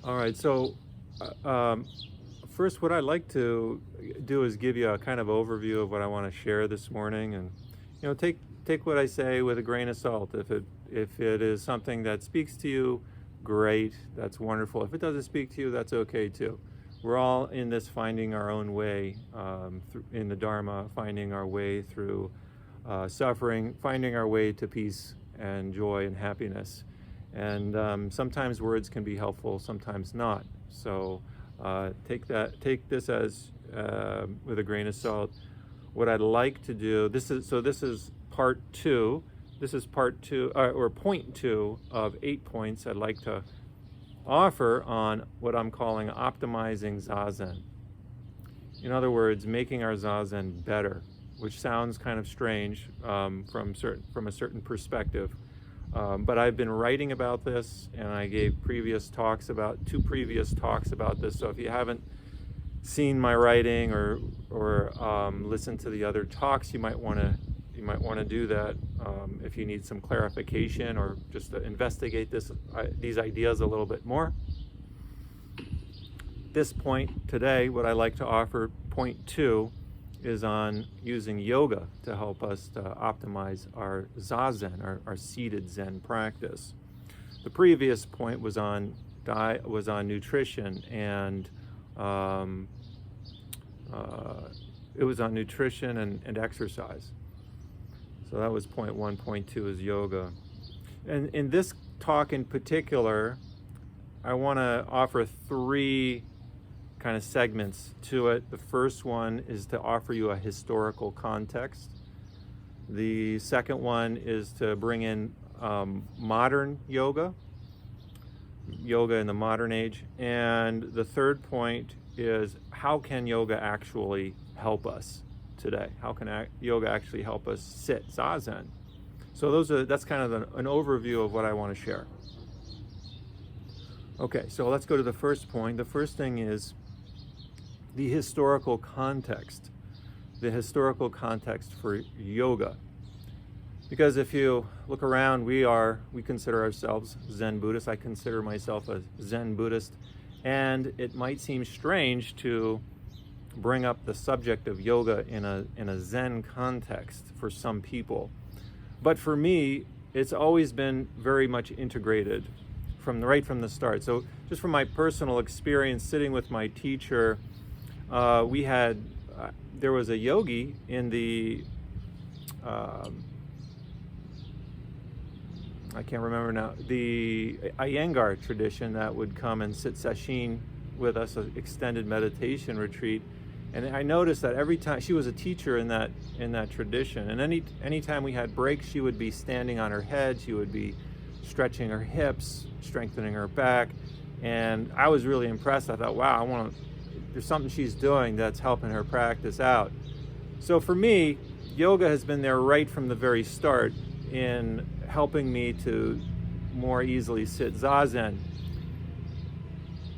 All right, so first, what I'd like to do is give you a kind of overview of what I want to share this morning, and take what I say with a grain of salt. If it is something that speaks to you, great, that's wonderful. If it doesn't speak to you, that's okay too. We're all in this finding our own way in the Dharma, finding our way through suffering, finding our way to peace and joy and happiness. And sometimes words can be helpful, sometimes not. So take this as with a grain of salt. What I'd like to do, this is part two. This is part two, or point two of 8 points I'd like to offer on what I'm calling optimizing Zazen. In other words, making our Zazen better, which sounds kind of strange from a certain perspective. But I've been writing about this, and I gave two previous talks about this. So if you haven't seen my writing or listened to the other talks, you might want to do that if you need some clarification or just to investigate these ideas a little bit more. This point today, what I like to offer, point two, is on using yoga to help us to optimize our Zazen, our seated Zen practice. The previous point was on nutrition, and it was on nutrition and exercise. So that was point one. Point two is yoga. And in this talk in particular, I want to offer three kind of segments to it. The first one is to offer you a historical context. The second one is to bring in modern yoga in the modern age. And the third point is, how can yoga actually help us today? How can yoga actually help us sit Zazen? So that's kind of an overview of what I want to share. Okay, so let's go to the first point. The first thing is the historical context for yoga. Because if you look around, we consider ourselves Zen Buddhists. I consider myself a Zen Buddhist, and it might seem strange to bring up the subject of yoga in a Zen context for some people. But for me, it's always been very much integrated right from the start. So just from my personal experience sitting with my teacher, there was a yogi in the I can't remember now, the Iyengar tradition that would come and sit sesshin with us, an extended meditation retreat. And I noticed that every time she was a teacher in that tradition, and anytime we had breaks, she would be standing on her head, she would be stretching her hips, strengthening her back, and I was really impressed. I thought, wow, there's something she's doing that's helping her practice out. So for me, yoga has been there right from the very start in helping me to more easily sit Zazen.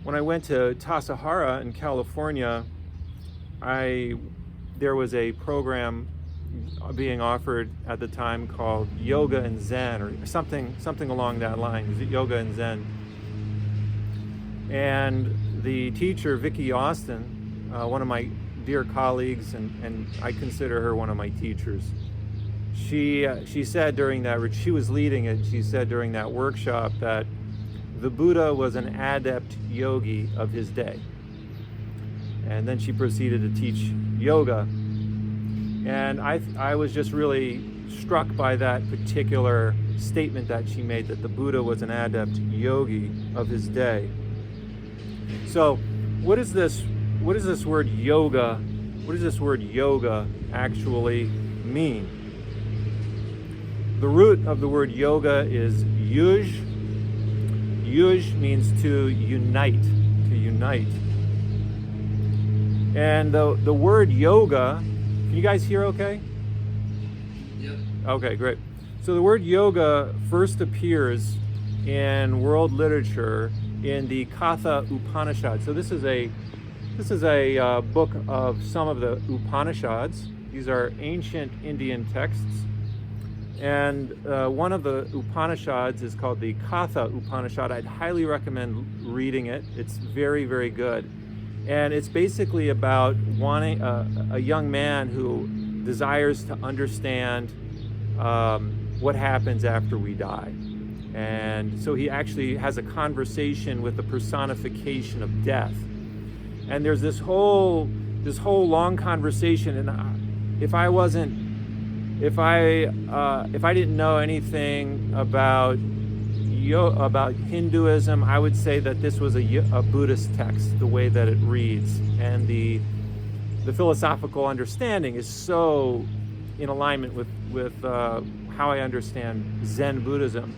When I went to Tassajara in California, there was a program being offered at the time called Yoga and Zen, or something along that line. Is it Yoga and Zen? And the teacher, Vicki Austin, one of my dear colleagues, and I consider her one of my teachers. She said during that, she was leading it, she said during that workshop that the Buddha was an adept yogi of his day. And then she proceeded to teach yoga. And I was just really struck by that particular statement that she made, that the Buddha was an adept yogi of his day. So what does this word yoga actually mean? The root of the word yoga is yuj. Yuj means to unite. And the word yoga, can you guys hear okay? Yep. Okay, great. So the word yoga first appears in world literature in the Katha Upanishad. So this is a book of some of the Upanishads. These are ancient Indian texts. And one of the Upanishads is called the Katha Upanishad. I'd highly recommend reading it. It's very, very good. And it's basically about wanting a young man who desires to understand what happens after we die. And so he actually has a conversation with the personification of death. And there's this whole long conversation. And if I didn't know anything about Hinduism, I would say that this was a Buddhist text, the way that it reads, and the philosophical understanding is so in alignment with how I understand Zen Buddhism.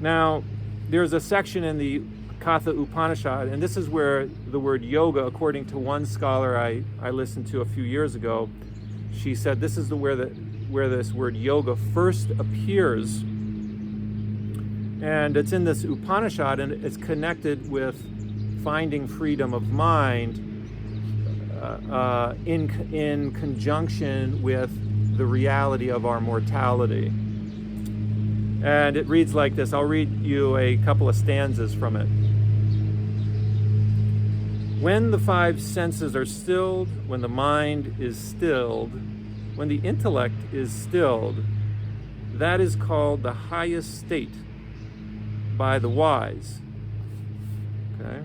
Now, there's a section in the Katha Upanishad, and this is where the word yoga, according to one scholar I listened to a few years ago, she said this is where this word yoga first appears. And it's in this Upanishad, and it's connected with finding freedom of mind in conjunction with the reality of our mortality. And it reads like this. I'll read you a couple of stanzas from it. When the five senses are stilled, when the mind is stilled, when the intellect is stilled, that is called the highest state by the wise. Okay?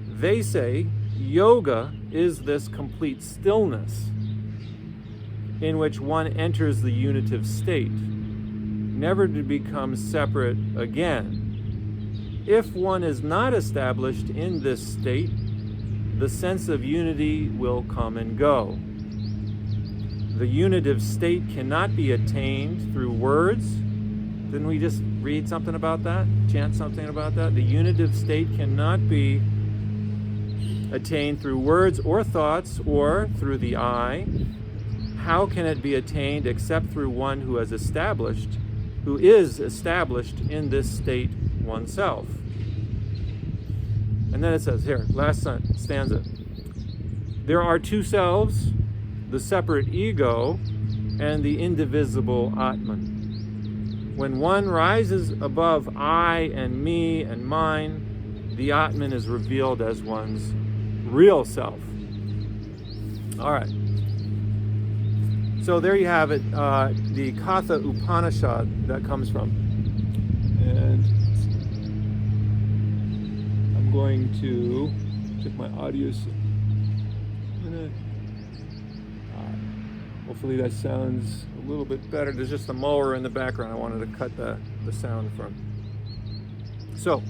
They say yoga is this complete stillness in which one enters the unitive state, never to become separate again. If one is not established in this state, the sense of unity will come and go. The unitive state cannot be attained through words. Didn't we just read something about that? Chant something about that? The unitive state cannot be attained through words or thoughts or through the eye. How can it be attained except through one who is established in this state oneself? And then it says here, last stanza. There are two selves, the separate ego and the indivisible Atman. When one rises above I and me and mine, the Atman is revealed as one's real self. All right. So there you have it, the Katha Upanishad that comes from. And I'm going to check my audio. Hopefully that sounds a little bit better. There's just a mower in the background I wanted to cut the sound from. So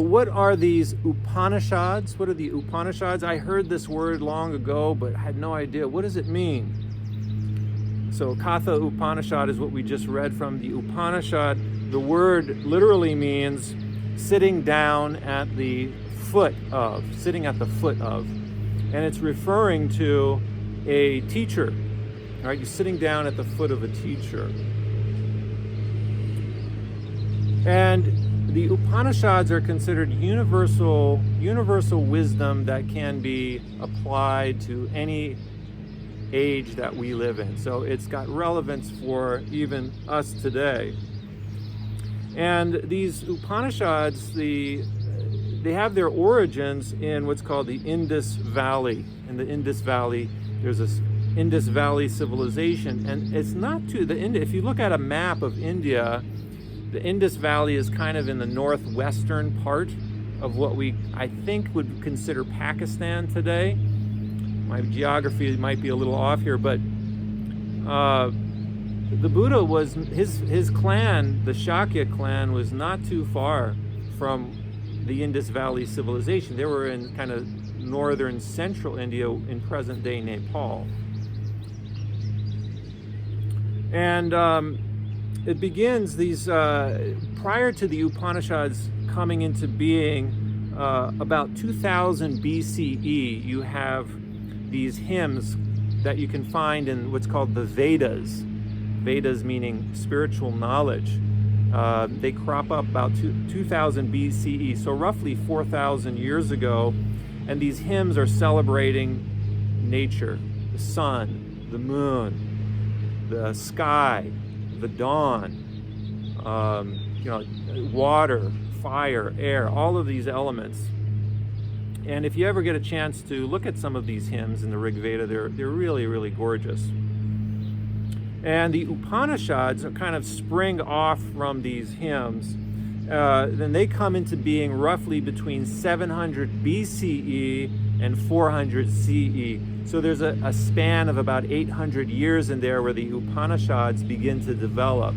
what are these Upanishads? What are the Upanishads? I heard this word long ago, but had no idea. What does it mean? So Katha Upanishad is what we just read from. The Upanishad, the word literally means sitting down at the foot of, sitting at the foot of. And it's referring to a teacher. All right, you're sitting down at the foot of a teacher. And the Upanishads are considered universal wisdom that can be applied to any age that we live in. So it's got relevance for even us today. And these Upanishads, they have their origins in what's called the Indus Valley. In the Indus Valley, there's this Indus Valley civilization, and it's not too if you look at a map of India, the Indus Valley is kind of in the northwestern part of what I think would consider Pakistan today. My geography might be a little off here, but the Buddha was, his clan, the Shakya clan, was not too far from the Indus Valley civilization. They were in kind of northern central India in present-day Nepal. And it begins prior to the Upanishads coming into being, about 2000 BCE, you have these hymns that you can find in what's called the Vedas. Vedas meaning spiritual knowledge. They crop up about 2000 BCE, so roughly 4,000 years ago. And these hymns are celebrating nature, the sun, the moon, the sky, the dawn, water, fire, air, all of these elements. And if you ever get a chance to look at some of these hymns in the Rig Veda, they're really, really gorgeous. And the Upanishads kind of spring off from these hymns. Then they come into being roughly between 700 BCE and 400 CE. So there's a span of about 800 years in there where the Upanishads begin to develop.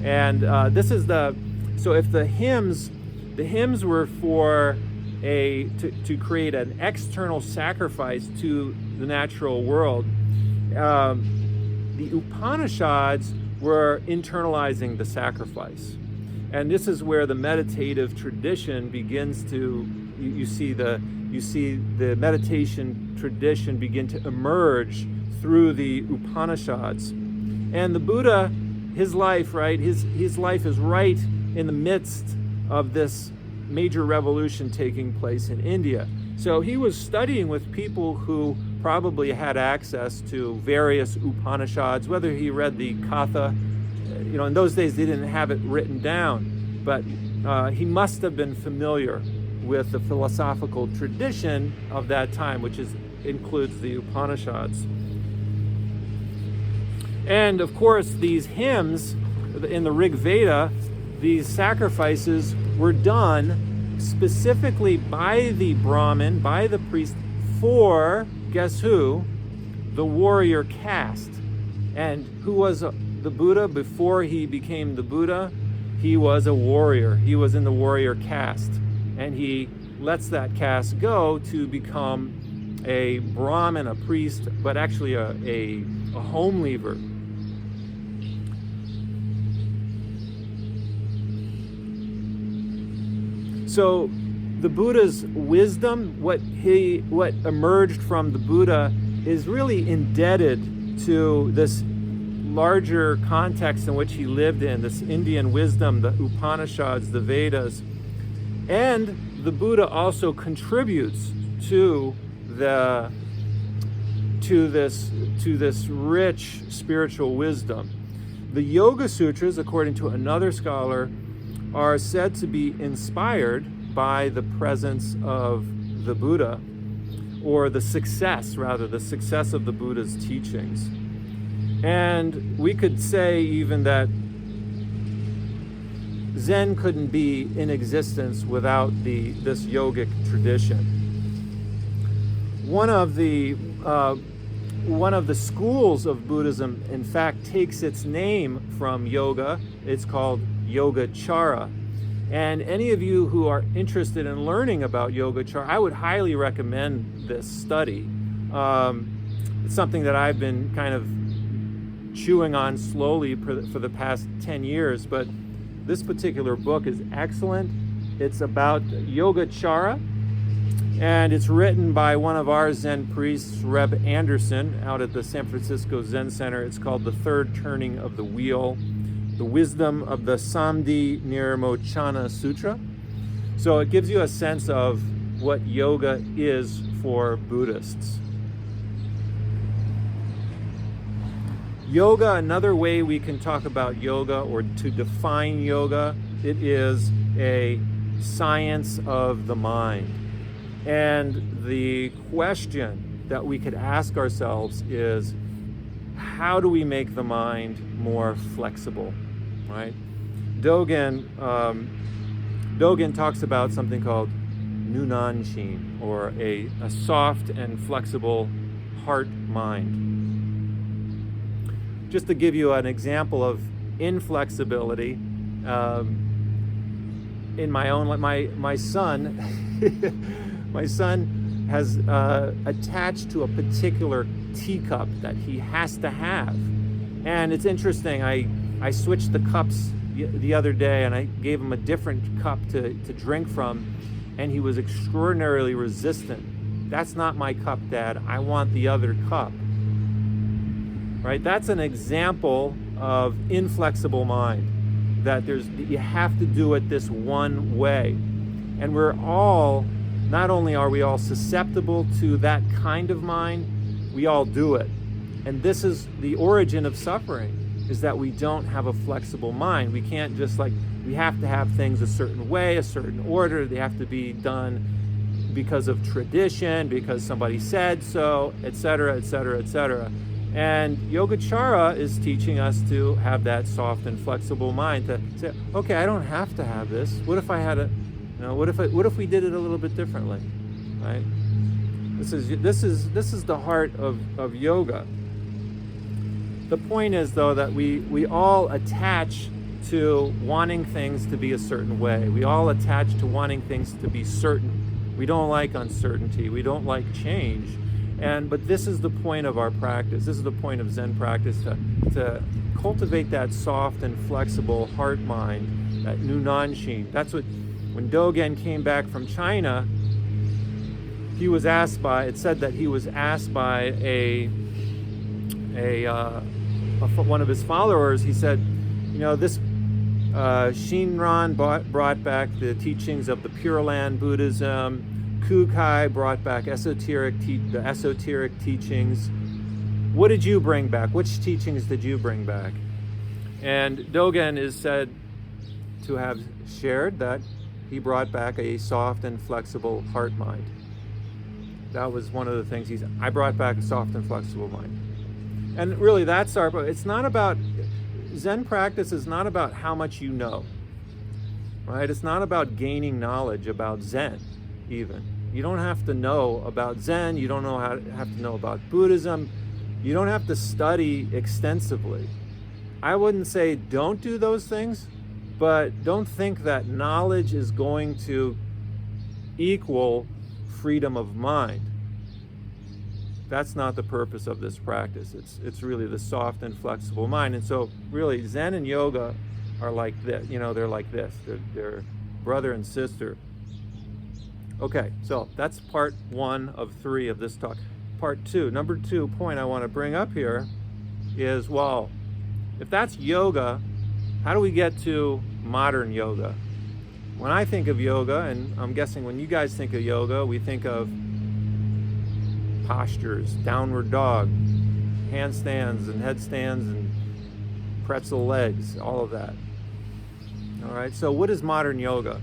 And so if the hymns were for to create an external sacrifice to the natural world, the Upanishads were internalizing the sacrifice. And this is where the meditative tradition begins to, you see the meditation tradition begin to emerge through the Upanishads. And the Buddha, his life, right, his life is right in the midst of this major revolution taking place in India. So he was studying with people who probably had access to various Upanishads, whether he read the Katha, in those days they didn't have it written down, but he must have been familiar with the philosophical tradition of that time, which includes the Upanishads. And of course, these hymns in the Rig Veda, these sacrifices were done specifically by the Brahmin, by the priest, for, guess who? The warrior caste. And who was the Buddha before he became the Buddha? He was a warrior. He was in the warrior caste. And he lets that caste go to become a Brahmin, a priest, but actually a home leaver. So the Buddha's wisdom, what emerged from the Buddha, is really indebted to this larger context in which he lived in, this Indian wisdom, the Upanishads, the Vedas. And the Buddha also contributes to this rich spiritual wisdom. The Yoga Sutras, according to another scholar, are said to be inspired by the presence of the Buddha, or the success of the Buddha's teachings. And we could say even that Zen couldn't be in existence without this yogic tradition. One of the schools of Buddhism, in fact, takes its name from yoga. It's called Yogacara. And any of you who are interested in learning about Yogacara, I would highly recommend this study. It's something that I've been kind of chewing on slowly for the past 10 years, but this particular book is excellent. It's about Yogacara, and it's written by one of our Zen priests, Reb Anderson, out at the San Francisco Zen Center. It's called The Third Turning of the Wheel, the Wisdom of the Samdhi Nirmochana Sutra. So it gives you a sense of what yoga is for Buddhists. Yoga, another way we can talk about yoga or to define yoga, it is a science of the mind. And the question that we could ask ourselves is, how do we make the mind more flexible, right? Dogen talks about something called nunanshin, or a soft and flexible heart-mind. Just to give you an example of inflexibility, in my own life, my son, my son has attached to a particular teacup that he has to have, and it's interesting. I switched the cups the other day, and I gave him a different cup to drink from, and he was extraordinarily resistant. That's not my cup, Dad. I want the other cup. Right? That's an example of inflexible mind, that you have to do it this one way. And not only are we all susceptible to that kind of mind, we all do it. And this is the origin of suffering, is that we don't have a flexible mind. We can't just we have to have things a certain way, a certain order. They have to be done because of tradition, because somebody said so, etc., etc., etc. And Yogacara is teaching us to have that soft and flexible mind, to say, okay, I don't have to have this. What if I had what if we did it a little bit differently, right? This is the heart of yoga. The point is, though, that we all attach to wanting things to be a certain way. We all attach to wanting things to be certain. We don't like uncertainty. We don't like change. But this is the point of our practice. This is the point of Zen practice, to cultivate that soft and flexible heart mind, that Nunanshin. That's what, when Dogen came back from China, he was asked by, it said that he was asked by one of his followers. He said, this Shinran brought back the teachings of the Pure Land Buddhism. Kukai brought back the esoteric teachings. What did you bring back? Which teachings did you bring back? And Dogen is said to have shared that he brought back a soft and flexible heart mind. That was one of the things I brought back a soft and flexible mind. And really, it's not about, Zen practice is not about how much you know, right? It's not about gaining knowledge about Zen, even. You don't have to know about Zen. You don't have to know about Buddhism. You don't have to study extensively. I wouldn't say don't do those things, but don't think that knowledge is going to equal freedom of mind. That's not the purpose of this practice. It's really the soft and flexible mind. And so really, Zen and yoga are like this. They're like this. They're brother and sister. Okay, so that's part 1 of 3 of this talk. Part 2, number 2 point I want to bring up here is, well, if that's yoga, how do we get to modern yoga? When I think of yoga, and I'm guessing when you guys think of yoga, we think of postures, downward dog, handstands and headstands and pretzel legs, all of that. All right, so what is modern yoga?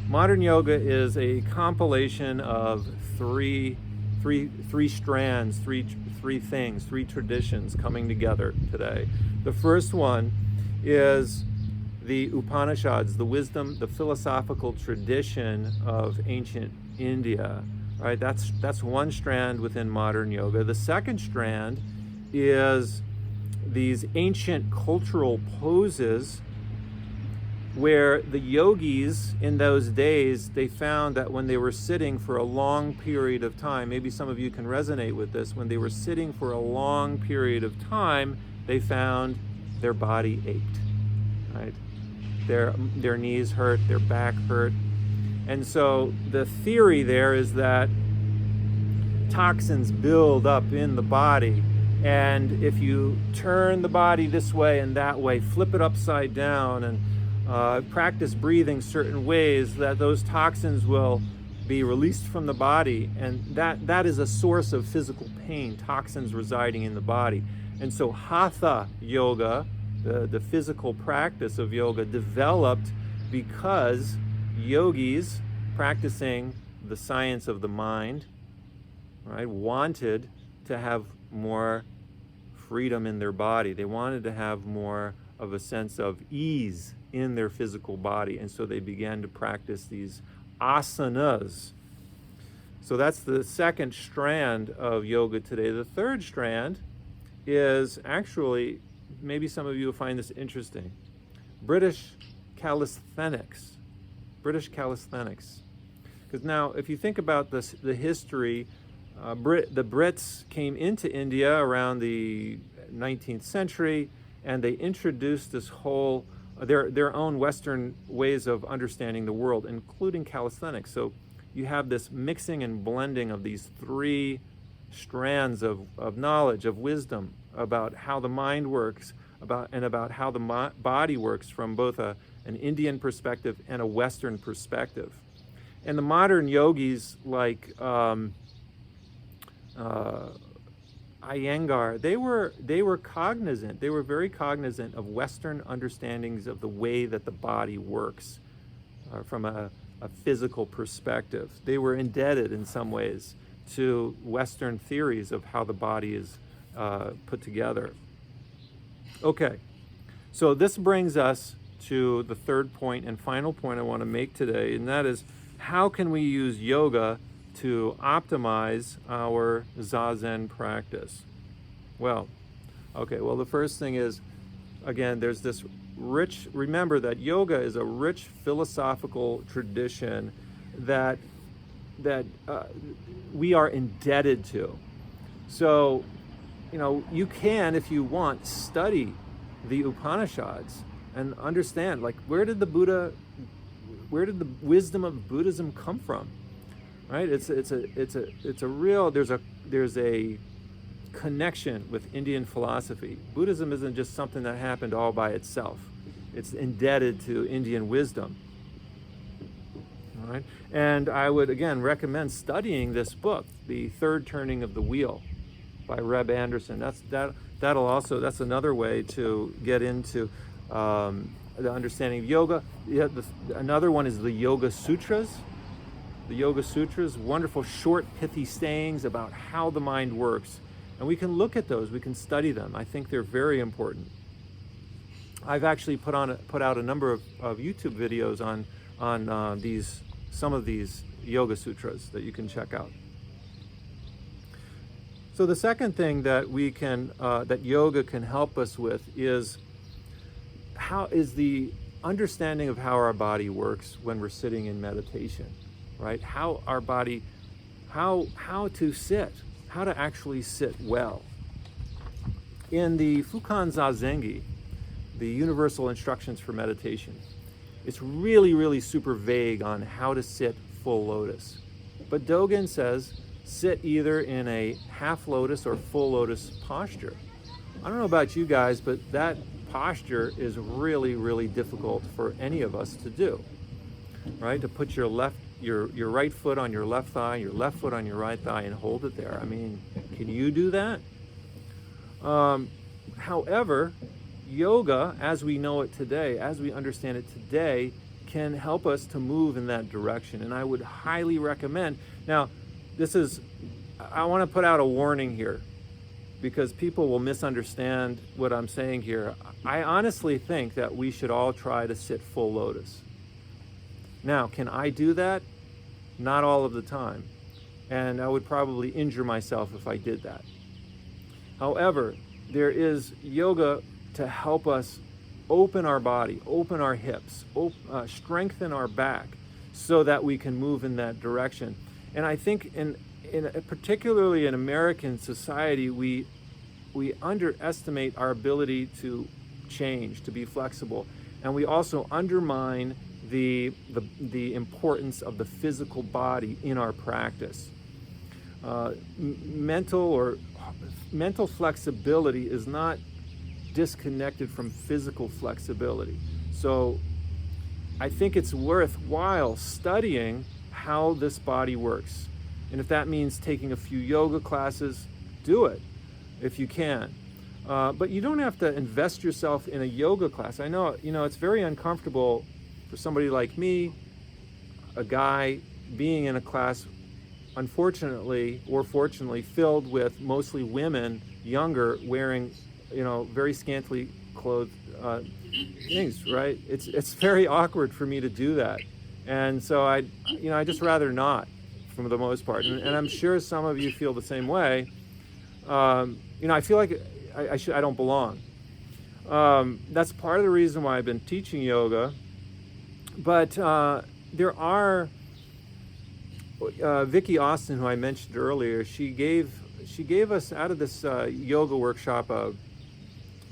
Modern yoga is a compilation of three strands, three things, 3 traditions coming together today. The first one is the Upanishads, the wisdom, the philosophical tradition of ancient India. Right? That's one strand within modern yoga. The second strand is these ancient cultural poses, where the yogis in those days, they found that when they were sitting for a long period of time, maybe some of you can resonate with this, when they were sitting for a long period of time, they found their body ached, right? Their knees hurt, their back hurt. And so the theory there is that toxins build up in the body, and if you turn the body this way and that way, flip it upside down, and practice breathing certain ways, that those toxins will be released from the body, and that is a source of physical pain, toxins residing in the body. And so hatha yoga, the physical practice of yoga, developed because yogis practicing the science of the mind, right, wanted to have more freedom in their body. They wanted to have more of a sense of ease in their physical body, and so they began to practice these asanas. So that's the second strand of yoga today. The third strand is actually, maybe some of you will find this interesting, British calisthenics. Because now, if you think about this, the history, the Brits came into India around the 19th century, and they introduced this whole their own Western ways of understanding the world, including calisthenics. So you have this mixing and blending of these 3 strands of knowledge, of wisdom about how the mind works, about how the body works from both an Indian perspective and a Western perspective. And the modern yogis like Iyengar, they were cognizant. They were very cognizant of Western understandings of the way that the body works from a physical perspective. They were indebted in some ways to Western theories of how the body is put together. Okay, so this brings us to the third point and final point I want to make today, and that is, how can we use yoga to optimize our Zazen practice? Well, okay, well, the first thing is, again, there's this remember that yoga is a rich philosophical tradition that we are indebted to. So, you can, if you want, study the Upanishads and understand, like, where did the wisdom of Buddhism come from? Right? It's a real, there's a connection with Indian philosophy. Buddhism isn't just something that happened all by itself. It's indebted to Indian wisdom. All right? And I would, again, recommend studying this book, The Third Turning of the Wheel by Reb Anderson. That's another way to get into the understanding of yoga. Another one is the Yoga Sutras. The Yoga Sutras, wonderful short pithy sayings about how the mind works. And we can look at those, we can study them. I think they're very important. I've actually put out a number of YouTube videos on some of these Yoga Sutras that you can check out. So the second thing that that yoga can help us with is the understanding of how our body works when we're sitting in meditation, right? How our body, how to sit, how to actually sit well. In the Fukan Zazengi, the Universal Instructions for Meditation, it's really, really super vague on how to sit full lotus. But Dogen says, sit either in a half lotus or full lotus posture. I don't know about you guys, but that posture is really, really difficult for any of us to do, right? To put your right foot on your left thigh, your left foot on your right thigh, and hold it there. I mean, can you do that? However, yoga, as we know it today, as we understand it today, can help us to move in that direction. And I would highly recommend. Now, I want to put out a warning here, because people will misunderstand what I'm saying here. I honestly think that we should all try to sit full lotus. Now, can I do that? Not all of the time. And I would probably injure myself if I did that. However, there is yoga to help us open our body, open our hips, strengthen our back, so that we can move in that direction. And I think particularly in American society, we underestimate our ability to change, to be flexible, and we also undermine the importance of the physical body in our practice. Mental flexibility is not disconnected from physical flexibility. So I think it's worthwhile studying how this body works. And if that means taking a few yoga classes, do it if you can. But you don't have to invest yourself in a yoga class. I know, it's very uncomfortable for somebody like me, a guy, being in a class, unfortunately or fortunately, filled with mostly women, younger, wearing, very scantily clothed things, right? It's very awkward for me to do that. And so I just rather not, for the most part. And I'm sure some of you feel the same way. I feel like I don't belong. That's part of the reason why I've been teaching yoga. But there are, Vicki Austin, who I mentioned earlier, she gave us, out of this yoga workshop, a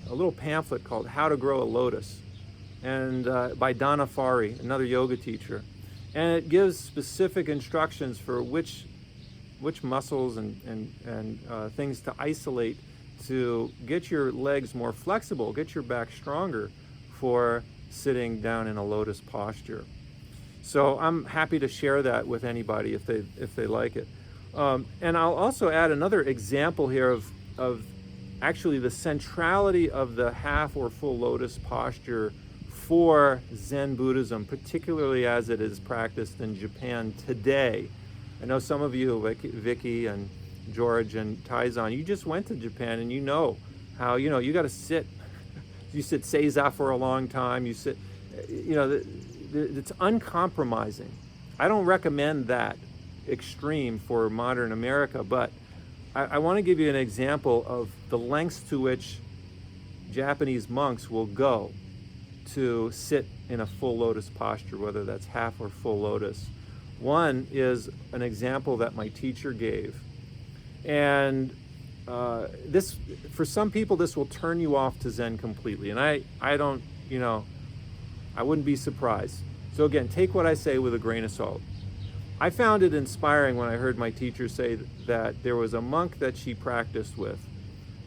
little pamphlet called How to Grow a Lotus, and by Donna Fari, another yoga teacher. And it gives specific instructions for which muscles and things to isolate to get your legs more flexible, get your back stronger for sitting down in a lotus posture. So I'm happy to share that with anybody if they like it. And I'll also add another example here of of actually the centrality of the half or full lotus posture for Zen Buddhism, particularly as it is practiced in Japan today. I know some of you, like Vicky and George and Taizan, you just went to Japan and you know how, you got to sit. You sit seiza for a long time. You sit, it's uncompromising. I don't recommend that extreme for modern America, but I want to give you an example of the lengths to which Japanese monks will go to sit in a full lotus posture, whether that's half or full lotus. One is an example that my teacher gave. And this, for some people, this will turn you off to Zen completely. And I don't, I wouldn't be surprised. So again, take what I say with a grain of salt. I found it inspiring when I heard my teacher say that there was a monk that she practiced with,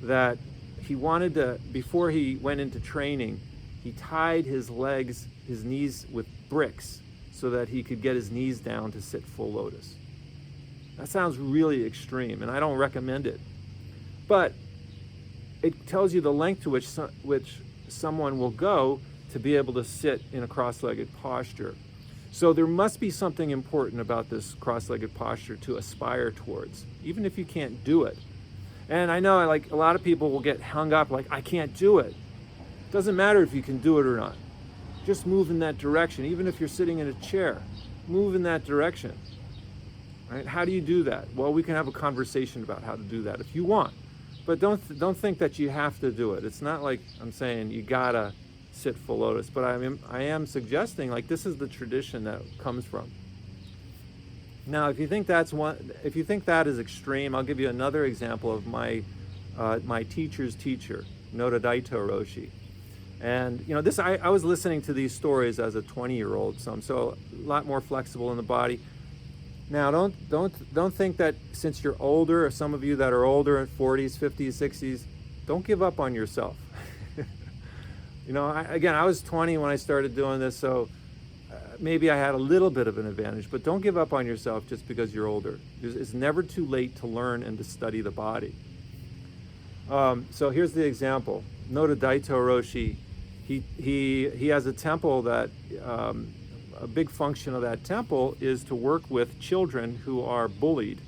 that he wanted to, before he went into training, he tied his legs, his knees with bricks so that he could get his knees down to sit full lotus. That sounds really extreme, and I don't recommend it. But it tells you the length to which someone will go to be able to sit in a cross-legged posture. So there must be something important about this cross-legged posture to aspire towards, even if you can't do it. And I know, like, a lot of people will get hung up, like, I can't do it. It doesn't matter if you can do it or not. Just move in that direction. Even if you're sitting in a chair, move in that direction. Right? How do you do that? Well, we can have a conversation about how to do that if you want. But don't think that you have to do it. It's not like I'm saying you gotta sit full lotus, but I am suggesting, like, this is the tradition that it comes from. Now, if you think that is extreme, I'll give you another example of my teacher's teacher, Noda Daito Roshi. And this, I was listening to these stories as a 20-year-old, so I'm a lot more flexible in the body. Now, don't think that since you're older, or some of you that are older in 40s, 50s, 60s, don't give up on yourself. I was 20 when I started doing this, so maybe I had a little bit of an advantage, but don't give up on yourself just because you're older. It's never too late to learn and to study the body. So here's the example. Noda Daito Roshi, he has a temple that, a big function of that temple is to work with children who are bullied.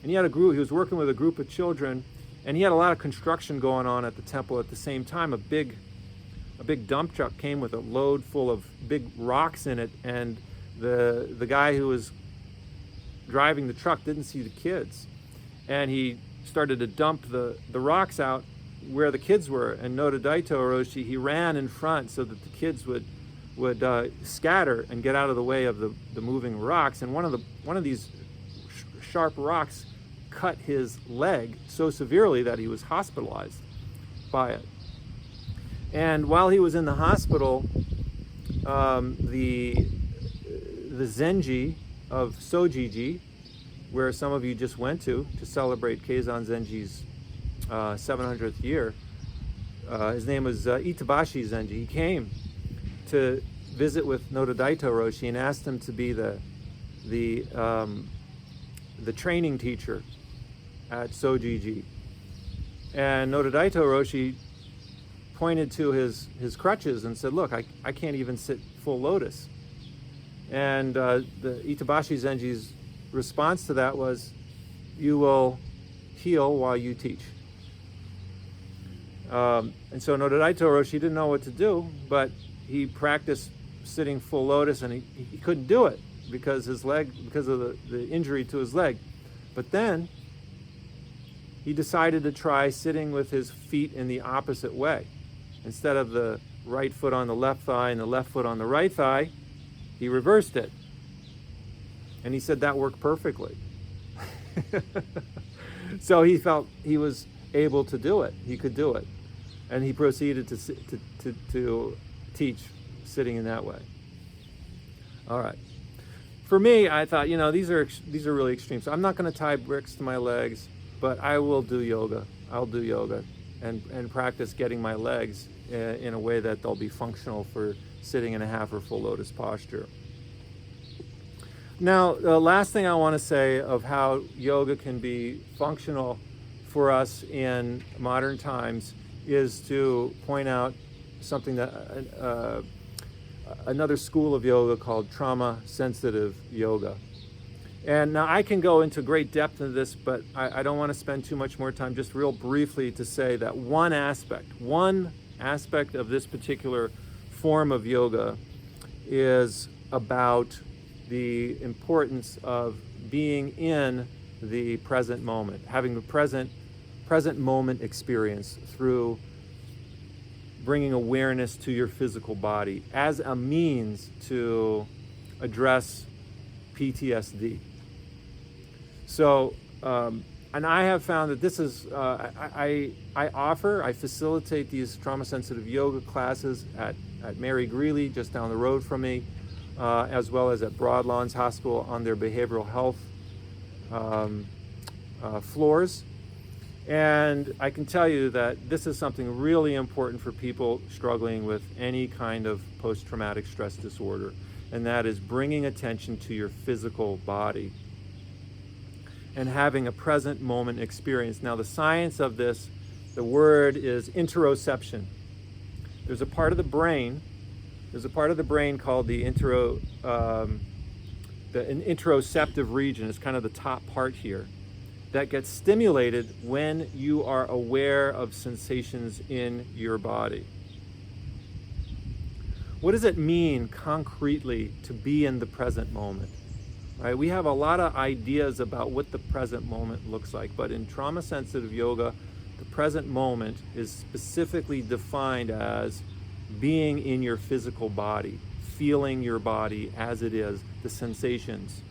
And he was working with a group of children, and he had a lot of construction going on at the temple at the same time. A big dump truck came with a load full of big rocks in it, and the guy who was driving the truck didn't see the kids. And he started to dump the rocks out where the kids were. And Noda Daito Roshi, he ran in front so that the kids would scatter and get out of the way of the moving rocks. And one of these sharp rocks cut his leg so severely that he was hospitalized by it. And while he was in the hospital, the Zenji of Sojiji, where some of you just went to celebrate Keizan Zenji's 700th year, his name was Itabashi Zenji. He came to visit with Noda Daito Roshi and asked him to be the training teacher at Sojiji. And Noda Daito Roshi pointed to his crutches and said, look, I can't even sit full lotus. And the Itabashi Zenji's response to that was, you will heal while you teach. And so Noda Daito Roshi didn't know what to do, but he practiced sitting full lotus, and he couldn't do it because of the injury to his leg. But then he decided to try sitting with his feet in the opposite way. Instead of the right foot on the left thigh and the left foot on the right thigh, he reversed it. And he said that worked perfectly. So he felt he was able to do it. He could do it. And he proceeded to teach sitting in that way. All right. For me, I thought, these are really extreme. So I'm not going to tie bricks to my legs, but I will do yoga. I'll do yoga and practice getting my legs in a way that they'll be functional for sitting in a half or full lotus posture. Now, the last thing I want to say of how yoga can be functional for us in modern times is to point out something that another school of yoga called trauma-sensitive yoga. And now I can go into great depth into this, but I don't want to spend too much more time. Just real briefly to say that one aspect of this particular form of yoga is about the importance of being in the present moment, having the present moment experience through bringing awareness to your physical body as a means to address PTSD. So, and I have found that this is, I facilitate these trauma-sensitive yoga classes at Mary Greeley, just down the road from me, as well as at Broadlawns Hospital on their behavioral health floors. And I can tell you that this is something really important for people struggling with any kind of post-traumatic stress disorder, and that is bringing attention to your physical body and having a present moment experience. Now, the science of this, the word is interoception. There's a part of the brain called the interoceptive region. It's kind of the top part here, that gets stimulated when you are aware of sensations in your body. What does it mean concretely to be in the present moment? Right? We have a lot of ideas about what the present moment looks like, but in trauma-sensitive yoga, the present moment is specifically defined as being in your physical body, feeling your body as it is, the sensations.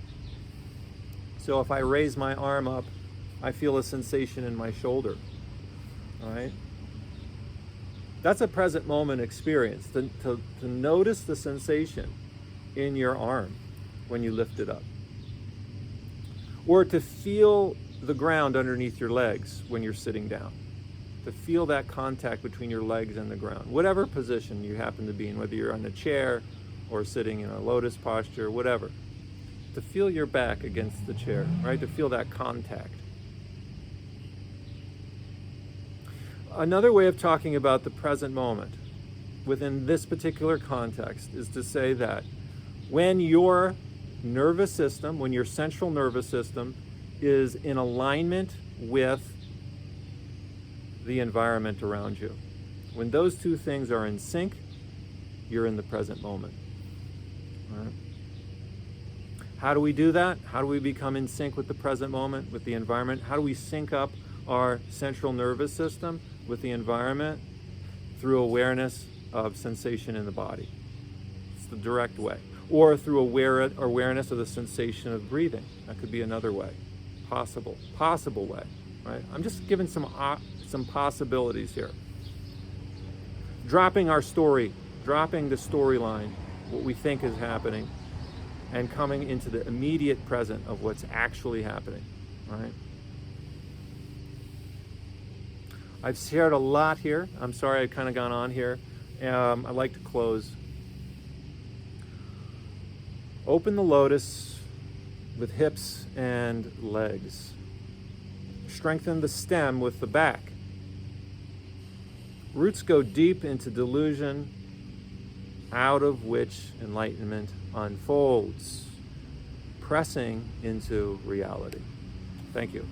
So if I raise my arm up, I feel a sensation in my shoulder, all right? That's a present moment experience, to notice the sensation in your arm when you lift it up. Or to feel the ground underneath your legs when you're sitting down. To feel that contact between your legs and the ground, whatever position you happen to be in, whether you're on a chair or sitting in a lotus posture, whatever. To feel your back against the chair, right? To feel that contact. Another way of talking about the present moment within this particular context is to say that when your nervous system, when your central nervous system is in alignment with the environment around you, when those two things are in sync, you're in the present moment. All right? How do we do that? How do we become in sync with the present moment, with the environment? How do we sync up our central nervous system with the environment? Through awareness of sensation in the body. It's the direct way. Or through awareness of the sensation of breathing. That could be another way. Possible way, right? I'm just giving some possibilities here. Dropping our story, dropping the storyline, what we think is happening, and coming into the immediate present of what's actually happening, right? I've shared a lot here. I'm sorry I've kind of gone on here. I'd like to close. Open the lotus with hips and legs. Strengthen the stem with the back. Roots go deep into delusion, out of which enlightenment unfolds, pressing into reality. Thank you.